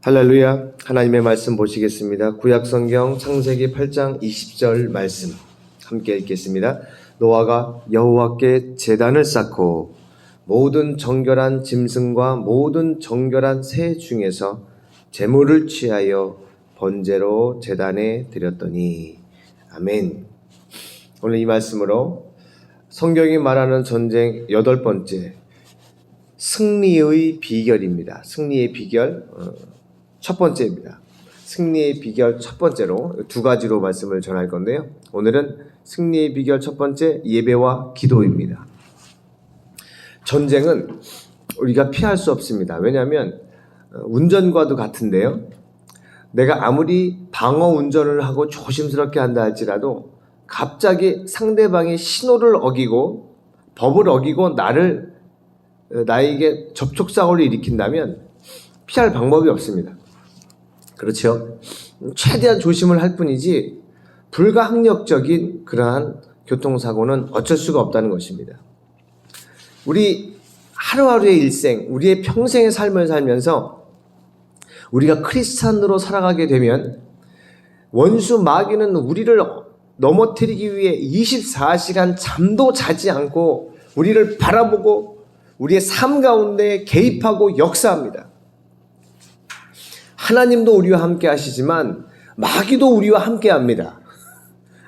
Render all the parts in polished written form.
할렐루야. 하나님의 말씀 보시겠습니다. 구약성경 창세기 8장 20절 말씀 함께 읽겠습니다. 노아가 여호와께 제단을 쌓고 모든 정결한 짐승과 모든 정결한 새 중에서 제물을 취하여 번제로 제단에 드렸더니. 아멘. 오늘 이 말씀으로 성경이 말하는 전쟁 8번째 승리의 비결입니다. 승리의 비결 첫 번째입니다. 승리의 비결 첫 번째로 두 가지로 말씀을 전할 건데요. 오늘은 승리의 비결 첫 번째 예배와 기도입니다. 전쟁은 우리가 피할 수 없습니다. 왜냐하면 운전과도 같은데요. 내가 아무리 방어 운전을 하고 조심스럽게 한다 할지라도 갑자기 상대방이 신호를 어기고 법을 어기고 나에게 접촉사고를 일으킨다면 피할 방법이 없습니다. 그렇죠? 최대한 조심을 할 뿐이지 불가항력적인 그러한 교통사고는 어쩔 수가 없다는 것입니다. 우리 하루하루의 일생, 우리의 평생의 삶을 살면서 우리가 크리스찬으로 살아가게 되면 원수 마귀는 우리를 넘어뜨리기 위해 24시간 잠도 자지 않고 우리를 바라보고 우리의 삶 가운데 개입하고 역사합니다. 하나님도 우리와 함께 하시지만 마귀도 우리와 함께 합니다.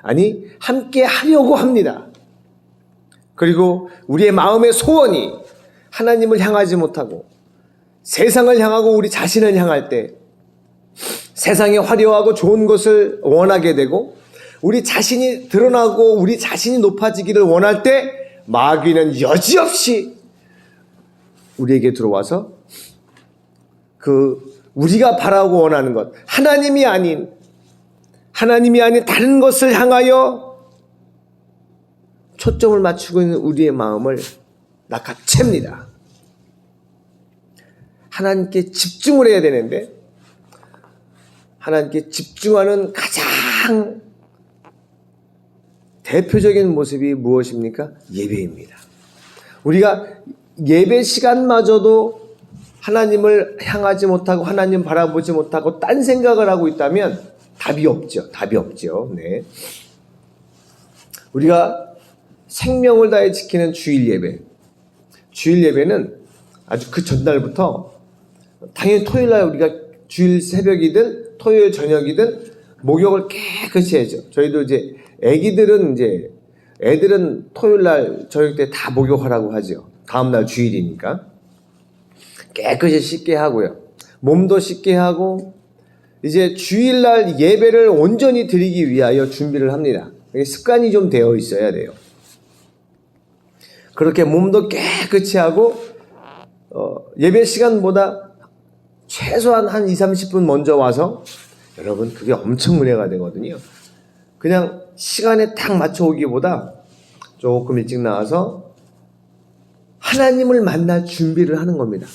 아니, 함께 하려고 합니다. 그리고 우리의 마음의 소원이 하나님을 향하지 못하고 세상을 향하고 우리 자신을 향할 때 세상에 화려하고 좋은 것을 원하게 되고 우리 자신이 드러나고 우리 자신이 높아지기를 원할 때 마귀는 여지없이 우리에게 들어와서 우리가 바라고 원하는 것, 하나님이 아닌 다른 것을 향하여 초점을 맞추고 있는 우리의 마음을 낚아챕니다. 하나님께 집중을 해야 되는데 하나님께 집중하는 가장 대표적인 모습이 무엇입니까? 예배입니다. 우리가 예배 시간마저도 하나님을 향하지 못하고 하나님 바라보지 못하고 딴 생각을 하고 있다면 답이 없죠. 네. 우리가 생명을 다해 지키는 주일 예배. 주일 예배는 아주 그 전날부터 당연히 토요일날 우리가 주일 새벽이든 토요일 저녁이든 목욕을 깨끗이 해야죠. 저희도 이제 애들은 토요일날 저녁 때 다 목욕하라고 하죠. 다음날 주일이니까. 깨끗이 씻게 하고요. 몸도 씻게 하고 이제 주일날 예배를 온전히 드리기 위하여 준비를 합니다. 습관이 좀 되어 있어야 돼요. 그렇게 몸도 깨끗이 하고 예배 시간보다 최소한 한 20-30분 먼저 와서 여러분 그게 엄청 은혜가 되거든요. 그냥 시간에 딱 맞춰 오기보다 조금 일찍 나와서 하나님을 만날 준비를 하는 겁니다.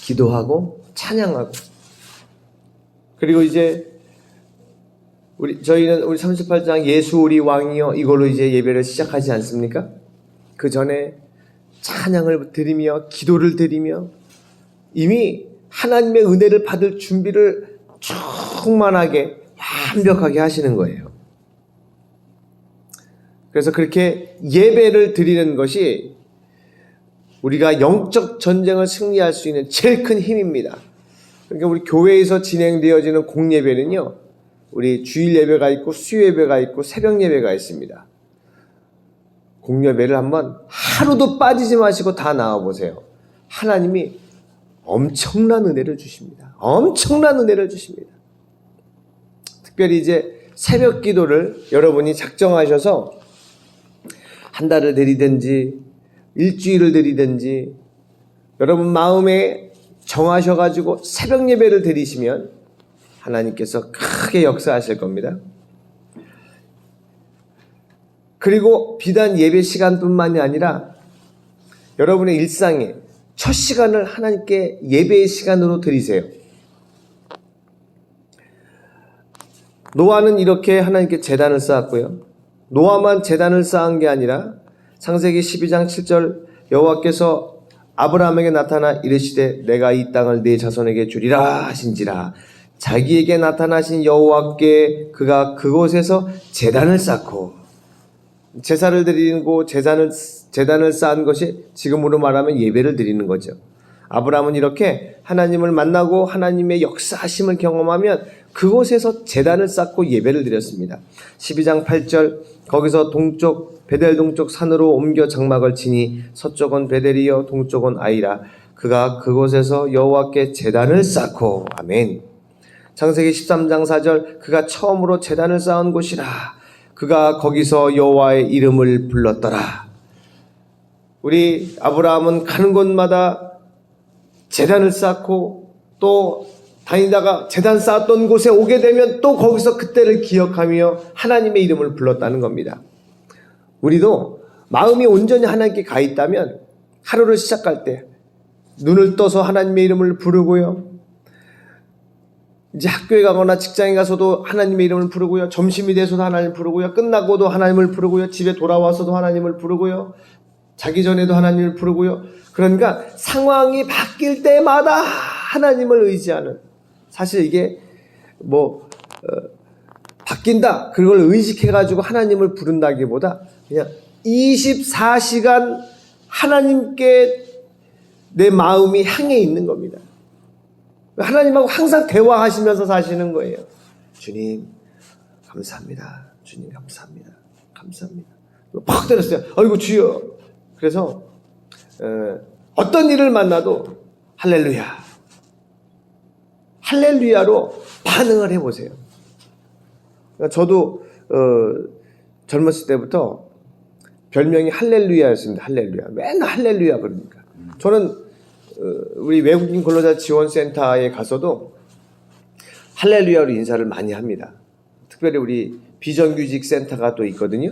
기도하고 찬양하고 그리고 이제 저희는 우리 38장 예수 우리 왕이여 이걸로 이제 예배를 시작하지 않습니까? 그 전에 찬양을 드리며 기도를 드리며 이미 하나님의 은혜를 받을 준비를 충만하게 완벽하게 하시는 거예요. 그래서 그렇게 예배를 드리는 것이 우리가 영적 전쟁을 승리할 수 있는 제일 큰 힘입니다. 그러니까 우리 교회에서 진행되어지는 공예배는요, 우리 주일 예배가 있고 수요 예배가 있고 새벽 예배가 있습니다. 공예배를 한번 하루도 빠지지 마시고 다 나와보세요. 하나님이 엄청난 은혜를 주십니다. 엄청난 은혜를 주십니다. 특별히 이제 새벽 기도를 여러분이 작정하셔서 한 달을 드리든지 일주일을 드리든지 여러분 마음에 정하셔가지고 새벽 예배를 드리시면 하나님께서 크게 역사하실 겁니다. 그리고 비단 예배 시간뿐만이 아니라 여러분의 일상에 첫 시간을 하나님께 예배의 시간으로 드리세요. 노아는 이렇게 하나님께 제단을 쌓았고요. 노아만 제단을 쌓은 게 아니라 창세기 12장 7절 여호와께서 아브라함에게 나타나 이르시되 내가 이 땅을 네 자손에게 주리라 하신지라. 자기에게 나타나신 여호와께 그가 그곳에서 제단을 쌓고, 제사를 드리고 제단을 쌓은 것이 지금으로 말하면 예배를 드리는 거죠. 아브라함은 이렇게 하나님을 만나고 하나님의 역사하심을 경험하면 그곳에서 제단을 쌓고 예배를 드렸습니다. 12장 8절, 거기서 베델 동쪽 산으로 옮겨 장막을 치니 서쪽은 베델이요 동쪽은 아이라. 그가 그곳에서 여호와께 제단을 쌓고. 아멘. 창세기 13장 4절, 그가 처음으로 제단을 쌓은 곳이라. 그가 거기서 여호와의 이름을 불렀더라. 우리 아브라함은 가는 곳마다 제단을 쌓고, 또 다니다가 제단 쌓았던 곳에 오게 되면 또 거기서 그때를 기억하며 하나님의 이름을 불렀다는 겁니다. 우리도 마음이 온전히 하나님께 가 있다면 하루를 시작할 때 눈을 떠서 하나님의 이름을 부르고요, 이제 학교에 가거나 직장에 가서도 하나님의 이름을 부르고요, 점심이 돼서도 하나님을 부르고요, 끝나고도 하나님을 부르고요, 집에 돌아와서도 하나님을 부르고요, 자기 전에도 하나님을 부르고요. 그러니까 상황이 바뀔 때마다 하나님을 의지하는, 사실 이게 바뀐다 그걸 의식해가지고 하나님을 부른다기보다 그냥 24시간 하나님께 내 마음이 향해 있는 겁니다. 하나님하고 항상 대화하시면서 사시는 거예요. 주님 감사합니다. 주님 감사합니다. 감사합니다. 팍 때렸어요. 아이고 주여. 그래서 어떤 일을 만나도 할렐루야, 할렐루야로 반응을 해보세요. 저도 젊었을 때부터 별명이 할렐루야였습니다. 할렐루야. 맨날 할렐루야 그러니까. 저는 우리 외국인 근로자 지원센터에 가서도 할렐루야로 인사를 많이 합니다. 특별히 우리 비정규직 센터가 또 있거든요.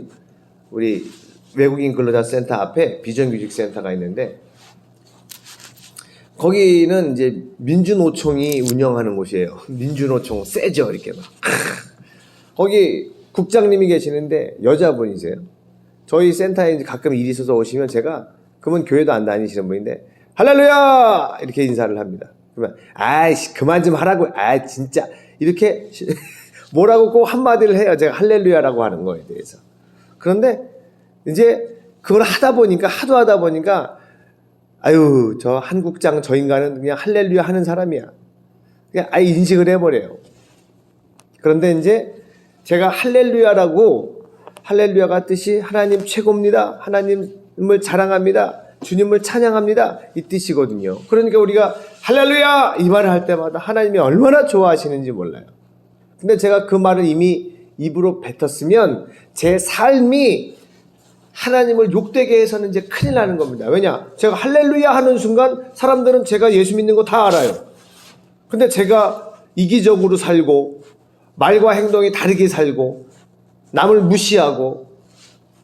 우리 외국인 근로자 센터 앞에 비정규직 센터가 있는데, 거기는 이제 민주노총이 운영하는 곳이에요. 민주노총 세죠, 이렇게 막. 거기 국장님이 계시는데 여자분이세요. 저희 센터에 이제 가끔 일이 있어서 오시면 그분 교회도 안 다니시는 분인데 할렐루야 이렇게 인사를 합니다. 그러면 아이씨 그만 좀 하라고, 진짜 이렇게 뭐라고 꼭 한마디를 해요. 제가 할렐루야라고 하는 거에 대해서. 그런데 이제 그걸 하도 하다 보니까 아유 저 한국장 저 인간은 그냥 할렐루야 하는 사람이야, 그냥 아예 인식을 해버려요. 그런데 이제 제가 할렐루야가 뜻이 하나님 최고입니다, 하나님을 자랑합니다, 주님을 찬양합니다 이 뜻이거든요. 그러니까 우리가 할렐루야 이 말을 할 때마다 하나님이 얼마나 좋아하시는지 몰라요. 근데 제가 그 말을 이미 입으로 뱉었으면 제 삶이 하나님을 욕되게 해서는 이제 큰일 나는 겁니다. 왜냐? 제가 할렐루야 하는 순간 사람들은 제가 예수 믿는 거 다 알아요. 근데 제가 이기적으로 살고 말과 행동이 다르게 살고 남을 무시하고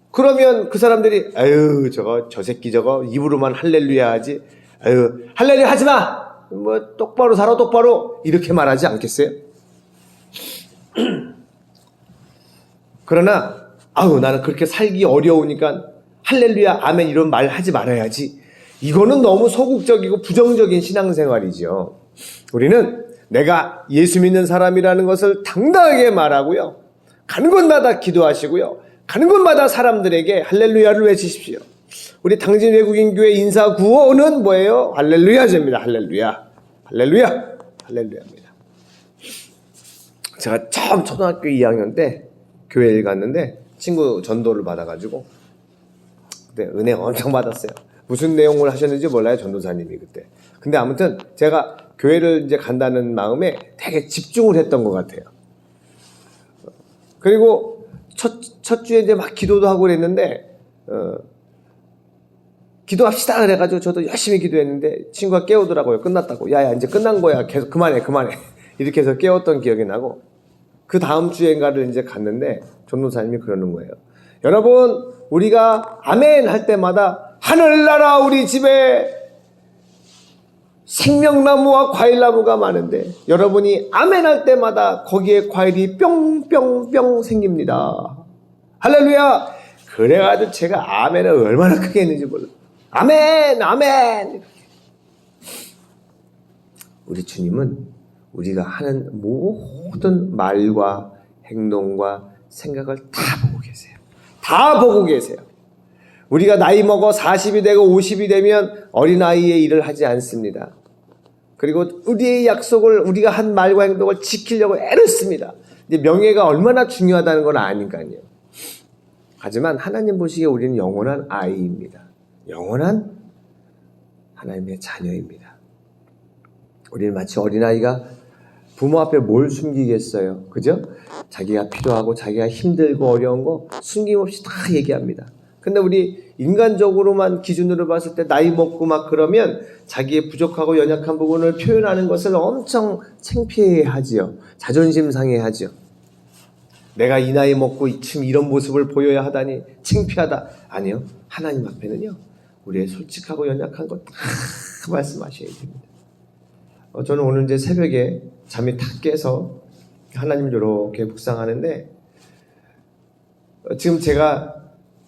그러면 그 사람들이 아유 저 새끼 저거 입으로만 할렐루야 하지, 아유 할렐루야 하지 마, 뭐 똑바로 살아 똑바로 이렇게 말하지 않겠어요? 그러나 나는 그렇게 살기 어려우니까 할렐루야 아멘 이런 말 하지 말아야지, 이거는 너무 소극적이고 부정적인 신앙생활이죠. 우리는 내가 예수 믿는 사람이라는 것을 당당하게 말하고요, 가는 곳마다 기도하시고요, 가는 곳마다 사람들에게 할렐루야를 외치십시오. 우리 당진 외국인 교회 인사 구호는 뭐예요? 할렐루야입니다. 할렐루야, 할렐루야, 할렐루야입니다. 제가 처음 초등학교 2학년 때 교회에 갔는데 친구 전도를 받아가지고 그때 은혜 엄청 받았어요. 무슨 내용을 하셨는지 몰라요, 전도사님이 그때. 근데 아무튼 제가 교회를 이제 간다는 마음에 되게 집중을 했던 것 같아요. 그리고 첫 주에 이제 막 기도도 하고 그랬는데, 기도합시다 그래가지고 저도 열심히 기도했는데 친구가 깨우더라고요. 끝났다고. 야야 이제 끝난 거야. 계속 그만해. 이렇게 해서 깨웠던 기억이 나고, 그 다음 주인가를 이제 갔는데 전도사님이 그러는 거예요. 여러분, 우리가 아멘 할 때마다 하늘나라 우리 집에 생명나무와 과일나무가 많은데 여러분이 아멘 할 때마다 거기에 과일이 뿅뿅뿅 생깁니다. 할렐루야. 그래가지고 제가 아멘을 얼마나 크게 했는지 몰라요. 아멘 아멘. 우리 주님은 우리가 하는 모든 말과 행동과 생각을 다 보고 계세요. 다 보고 계세요. 우리가 나이 먹어 40이 되고 50이 되면 어린아이의 일을 하지 않습니다. 그리고 우리의 약속을, 우리가 한 말과 행동을 지키려고 애를 씁니다. 이제 명예가 얼마나 중요하다는 건 아니까요. 하지만 하나님 보시기에 우리는 영원한 아이입니다. 영원한 하나님의 자녀입니다. 우리는 마치 어린아이가 부모 앞에 뭘 숨기겠어요? 그죠? 자기가 필요하고 자기가 힘들고 어려운 거 숨김없이 다 얘기합니다. 근데 우리 인간적으로만 기준으로 봤을 때 나이 먹고 막 그러면 자기의 부족하고 연약한 부분을 표현하는 것을 엄청 창피해 하지요. 자존심 상해 하지요. 내가 이 나이 먹고 지금 이런 모습을 보여야 하다니 창피하다. 아니요. 하나님 앞에는요. 우리의 솔직하고 연약한 것 다 말씀하셔야 됩니다. 저는 오늘 이제 새벽에 잠이 탁 깨서 하나님을 이렇게 묵상하는데 지금 제가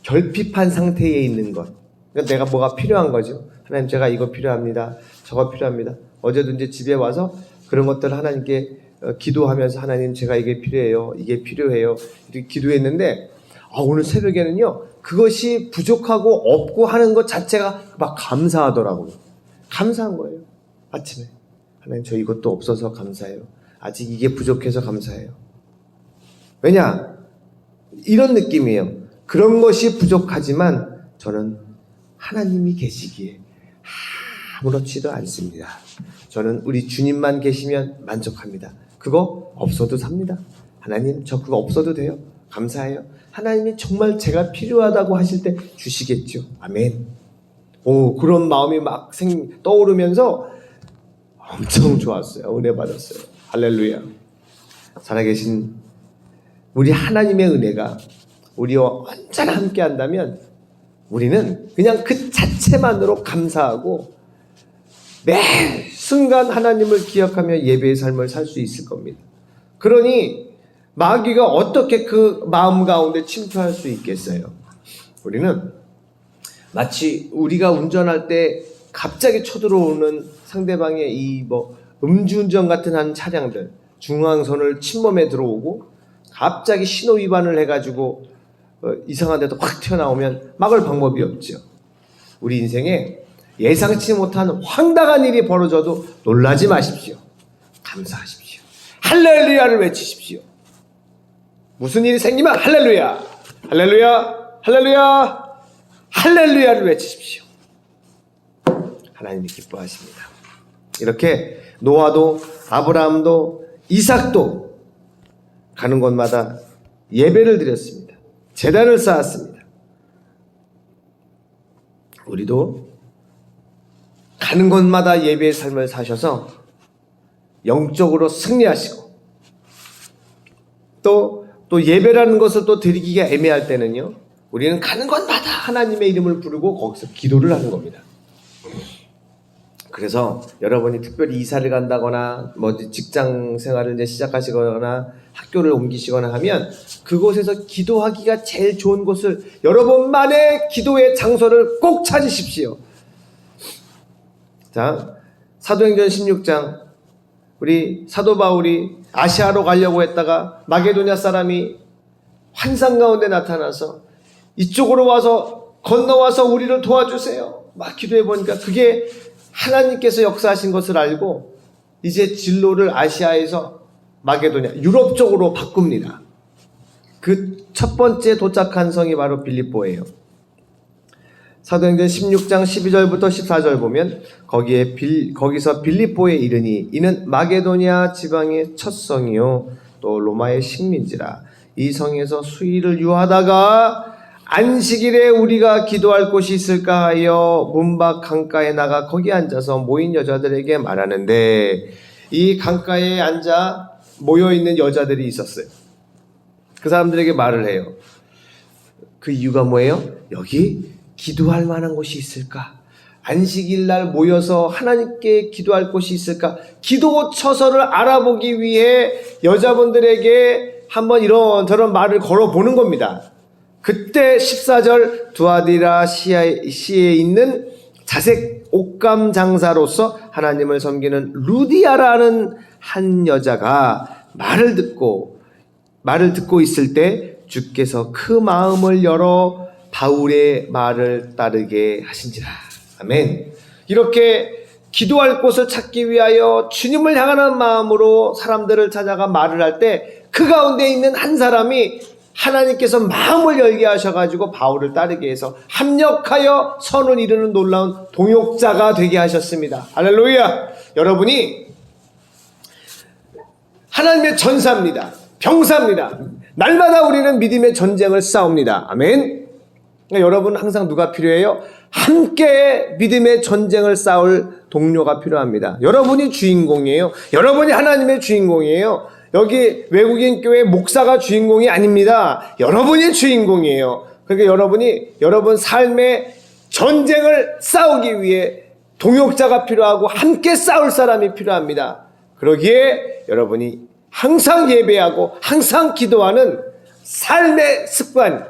결핍한 상태에 있는 것, 그러니까 내가 뭐가 필요한 거죠. 하나님, 제가 이거 필요합니다. 저거 필요합니다. 어제도 이제 집에 와서 그런 것들을 하나님께 기도하면서 하나님, 제가 이게 필요해요. 이게 필요해요. 이렇게 기도했는데 오늘 새벽에는요. 그것이 부족하고 없고 하는 것 자체가 막 감사하더라고요. 감사한 거예요. 아침에. 하나님, 저 이것도 없어서 감사해요. 아직 이게 부족해서 감사해요. 왜냐? 이런 느낌이에요. 그런 것이 부족하지만 저는 하나님이 계시기에 아무렇지도 않습니다. 저는 우리 주님만 계시면 만족합니다. 그거 없어도 삽니다. 하나님, 저 그거 없어도 돼요. 감사해요. 하나님이 정말 제가 필요하다고 하실 때 주시겠죠. 아멘. 그런 마음이 막 떠오르면서 엄청 좋았어요. 은혜 받았어요. 할렐루야. 살아계신 우리 하나님의 은혜가 우리와 언제나 함께 한다면 우리는 그냥 그 자체만으로 감사하고 매 순간 하나님을 기억하며 예배의 삶을 살 수 있을 겁니다. 그러니 마귀가 어떻게 그 마음 가운데 침투할 수 있겠어요? 우리는 마치 우리가 운전할 때 갑자기 쳐들어오는 상대방의 이 음주운전 같은 한 차량들, 중앙선을 침범해 들어오고 갑자기 신호 위반을 해가지고 이상한 데도 확 튀어나오면 막을 방법이 없죠. 우리 인생에 예상치 못한 황당한 일이 벌어져도 놀라지 마십시오. 감사하십시오. 할렐루야를 외치십시오. 무슨 일이 생기면 할렐루야, 할렐루야, 할렐루야, 할렐루야를 외치십시오. 하나님이 기뻐하십니다. 이렇게 노아도 아브라함도 이삭도 가는 곳마다 예배를 드렸습니다. 제단을 쌓았습니다. 우리도 가는 곳마다 예배의 삶을 사셔서 영적으로 승리하시고 또 예배라는 것을 또 드리기가 애매할 때는요, 우리는 가는 곳마다 하나님의 이름을 부르고 거기서 기도를 하는 겁니다. 그래서 여러분이 특별히 이사를 간다거나 직장 생활을 이제 시작하시거나 학교를 옮기시거나 하면 그곳에서 기도하기가 제일 좋은 곳을, 여러분만의 기도의 장소를 꼭 찾으십시오. 자, 사도행전 16장, 우리 사도 바울이 아시아로 가려고 했다가 마게도냐 사람이 환상 가운데 나타나서 이쪽으로 와서 건너와서 우리를 도와주세요. 막 기도해 보니까 그게 하나님께서 역사하신 것을 알고 이제 진로를 아시아에서 마게도냐, 유럽 쪽으로 바꿉니다. 그 첫 번째 도착한 성이 바로 빌립보예요. 사도행전 16장 12절부터 14절 보면 거기서 빌립보에 이르니 이는 마게도냐 지방의 첫 성이요 또 로마의 식민지라. 이 성에서 수일을 유하다가 안식일에 우리가 기도할 곳이 있을까 하여 문밖 강가에 나가 거기 앉아서 모인 여자들에게 말하는데, 이 강가에 앉아 모여있는 여자들이 있었어요. 그 사람들에게 말을 해요. 그 이유가 뭐예요? 여기 기도할 만한 곳이 있을까? 안식일 날 모여서 하나님께 기도할 곳이 있을까? 기도 처서를 알아보기 위해 여자분들에게 한번 이런저런 말을 걸어보는 겁니다. 그때 14절 두아디라 시에 있는 자색 옷감 장사로서 하나님을 섬기는 루디아라는 한 여자가 말을 듣고 있을 때 주께서 그 마음을 열어 바울의 말을 따르게 하신지라. 아멘. 이렇게 기도할 곳을 찾기 위하여 주님을 향하는 마음으로 사람들을 찾아가 말을 할 때 그 가운데 있는 한 사람이 하나님께서 마음을 열게 하셔가지고 바울을 따르게 해서 합력하여 선을 이루는 놀라운 동역자가 되게 하셨습니다. 할렐루야. 여러분이 하나님의 전사입니다. 병사입니다. 날마다 우리는 믿음의 전쟁을 싸웁니다. 아멘. 그러니까 여러분 항상 누가 필요해요? 함께 믿음의 전쟁을 싸울 동료가 필요합니다. 여러분이 주인공이에요. 여러분이 하나님의 주인공이에요. 여기 외국인 교회 목사가 주인공이 아닙니다. 여러분이 주인공이에요. 그러니까 여러분 삶의 전쟁을 싸우기 위해 동역자가 필요하고 함께 싸울 사람이 필요합니다. 그러기에 여러분이 항상 예배하고 항상 기도하는 삶의 습관,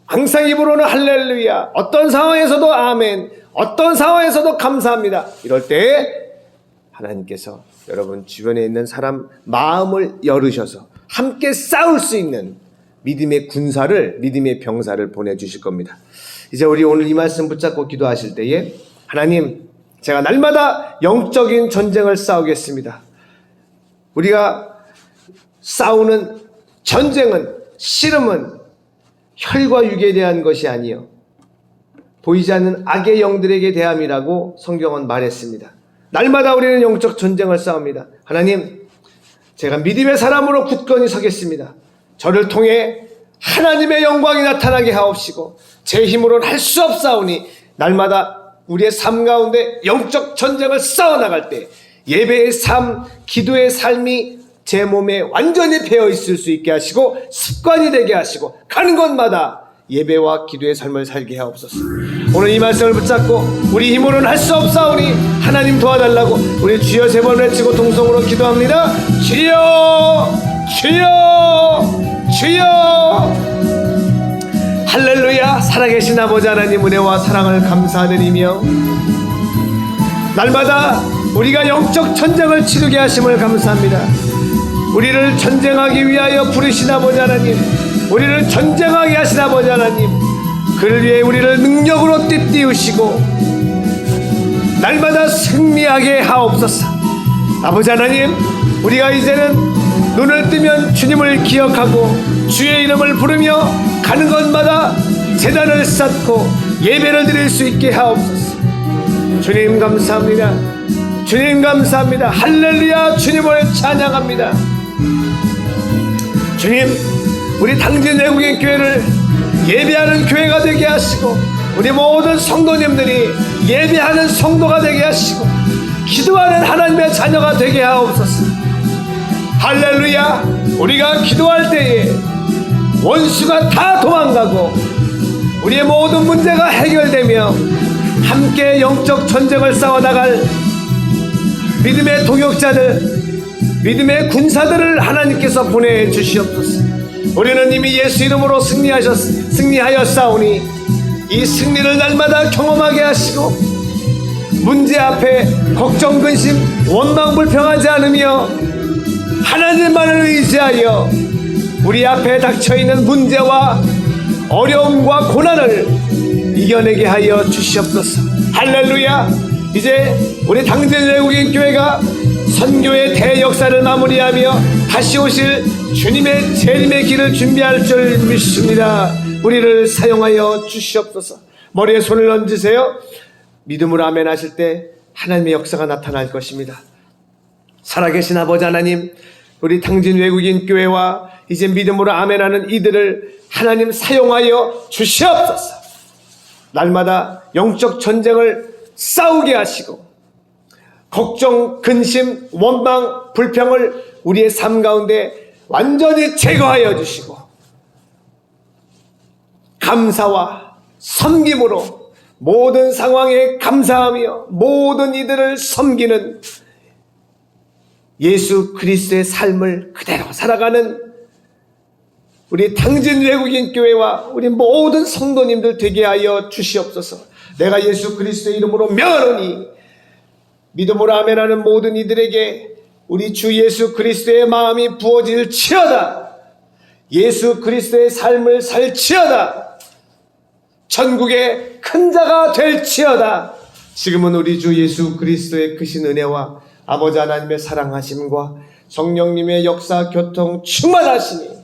항상 입으로는 할렐루야, 어떤 상황에서도 아멘, 어떤 상황에서도 감사합니다. 이럴 때 하나님께서 여러분 주변에 있는 사람 마음을 열으셔서 함께 싸울 수 있는 믿음의 군사를, 믿음의 병사를 보내주실 겁니다. 이제 우리 오늘 이 말씀 붙잡고 기도하실 때에 하나님, 제가 날마다 영적인 전쟁을 싸우겠습니다. 우리가 싸우는 전쟁은, 씨름은 혈과 육에 대한 것이 아니요 보이지 않는 악의 영들에게 대함이라고 성경은 말했습니다. 날마다 우리는 영적 전쟁을 싸웁니다. 하나님, 제가 믿음의 사람으로 굳건히 서겠습니다. 저를 통해 하나님의 영광이 나타나게 하옵시고 제 힘으로는 할 수 없사오니 날마다 우리의 삶 가운데 영적 전쟁을 싸워나갈 때 예배의 삶, 기도의 삶이 제 몸에 완전히 배어 있을 수 있게 하시고 습관이 되게 하시고 가는 곳마다 예배와 기도의 삶을 살게 하옵소서. 오늘 이 말씀을 붙잡고 우리 힘으로는 할 수 없사오니 하나님 도와달라고 우리 주여 세 번 외치고 동성으로 기도합니다. 주여, 주여, 주여. 할렐루야. 살아계신 아버지 하나님 은혜와 사랑을 감사드리며 날마다 우리가 영적 전쟁을 치르게 하심을 감사합니다. 우리를 전쟁하기 위하여 부르신 아버지 하나님, 우리를 전쟁하게 하신 아버지 하나님, 그를 위해 우리를 능력으로 띠띠우시고 날마다 승리하게 하옵소서. 아버지 하나님, 우리가 이제는 눈을 뜨면 주님을 기억하고 주의 이름을 부르며 가는 곳마다 제단을 쌓고 예배를 드릴 수 있게 하옵소서. 주님 감사합니다. 주님 감사합니다. 할렐루야. 주님을 찬양합니다. 주님, 우리 당진 외국인 교회를 예배하는 교회가 되게 하시고 우리 모든 성도님들이 예배하는 성도가 되게 하시고 기도하는 하나님의 자녀가 되게 하옵소서. 할렐루야. 우리가 기도할 때에 원수가 다 도망가고 우리의 모든 문제가 해결되며 함께 영적 전쟁을 싸워나갈 믿음의 동역자들, 믿음의 군사들을 하나님께서 보내주시옵소서. 우리는 이미 예수 이름으로 승리하였사오니 이 승리를 날마다 경험하게 하시고 문제 앞에 걱정, 근심, 원망, 불평하지 않으며 하나님만을 의지하여 우리 앞에 닥쳐있는 문제와 어려움과 고난을 이겨내게 하여 주시옵소서. 할렐루야. 이제 우리 당진 외국인 교회가 선교의 대역사를 마무리하며 다시 오실 주님의 재림의 길을 준비할 줄 믿습니다. 우리를 사용하여 주시옵소서. 머리에 손을 얹으세요. 믿음으로 아멘 하실 때 하나님의 역사가 나타날 것입니다. 살아계신 아버지 하나님, 우리 당진 외국인 교회와 이제 믿음으로 아멘하는 이들을 하나님 사용하여 주시옵소서. 날마다 영적 전쟁을 싸우게 하시고 걱정, 근심, 원망, 불평을 우리의 삶 가운데 완전히 제거하여 주시고 감사와 섬김으로 모든 상황에 감사하며 모든 이들을 섬기는 예수 그리스도의 삶을 그대로 살아가는 우리 당진 외국인 교회와 우리 모든 성도님들 되게 하여 주시옵소서. 내가 예수 그리스도의 이름으로 명하노니 믿음으로 아멘하는 모든 이들에게 우리 주 예수 그리스도의 마음이 부어질지어다. 예수 그리스도의 삶을 살지어다. 전국의 큰 자가 될지어다. 지금은 우리 주 예수 그리스도의 크신 은혜와 아버지 하나님의 사랑하심과 성령님의 역사 교통 충만하심이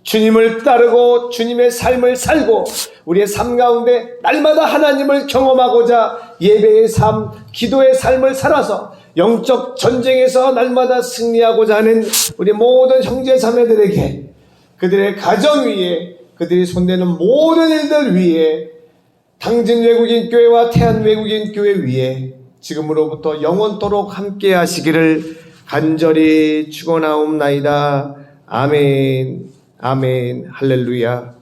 주님을 따르고 주님의 삶을 살고 우리의 삶 가운데 날마다 하나님을 경험하고자 예배의 삶, 기도의 삶을 살아서 영적 전쟁에서 날마다 승리하고자 하는 우리 모든 형제 자매들에게 그들의 가정 위에 그들이 손대는 모든 일들 위에 당진 외국인 교회와 태안 외국인 교회 위에 지금으로부터 영원토록 함께 하시기를 간절히 축원하옵나이다. 아멘. 아멘. 할렐루야.